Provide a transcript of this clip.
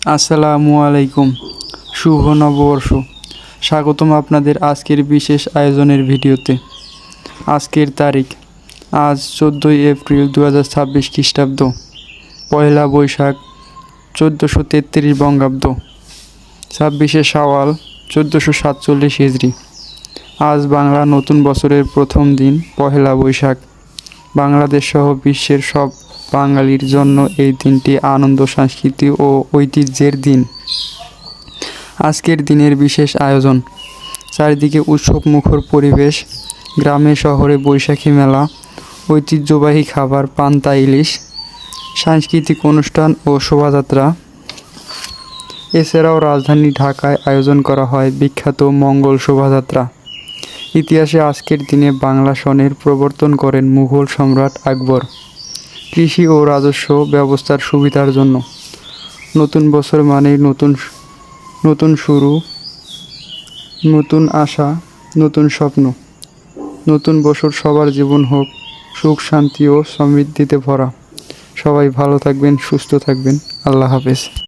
আসসালামু আলাইকুম। শুভ নববর্ষ। স্বাগতম আপনাদের আজকের বিশেষ আয়োজনের ভিডিওতে। আজকের তারিখ আজ 14ই এপ্রিল 2026 খ্রিস্টাব্দ, পয়লা বৈশাখ 1433 বঙ্গাব্দ, 26শে শাওয়াল 1447 হিজরি। আজ বাংলা নতুন বছরের প্রথম দিন, পহেলা বৈশাখ। বাংলাদেশ সহ বিশ্বের সব বাঙালির জন্য এই দিনটি আনন্দ, সংস্কৃতি ও ঐতিহ্যের দিন। আজকের দিনের বিশেষ আয়োজন: চারিদিকে উৎসবমুখর পরিবেশ, গ্রামে শহরে বৈশাখী মেলা, ঐতিহ্যবাহী খাবার পান্তা ইলিশ, সাংস্কৃতিক অনুষ্ঠান ও শোভাযাত্রা। এছাড়াও রাজধানী ঢাকায় আয়োজন করা হয় বিখ্যাত মঙ্গল শোভাযাত্রা। ইতিহাসে আজকের দিনে বাংলা সনের প্রবর্তন করেন মুঘল সম্রাট আকবর কৃষি ও রাজস্ব ব্যবস্থার সুবিধার জন্য। নতুন বছর মানেই নতুন শুরু, নতুন আশা, নতুন স্বপ্ন। নতুন বছর সবার জীবন হোক সুখ, শান্তি ও সমৃদ্ধিতে ভরা। সবাই ভালো থাকবেন, সুস্থ থাকবেন। আল্লাহ হাফেজ।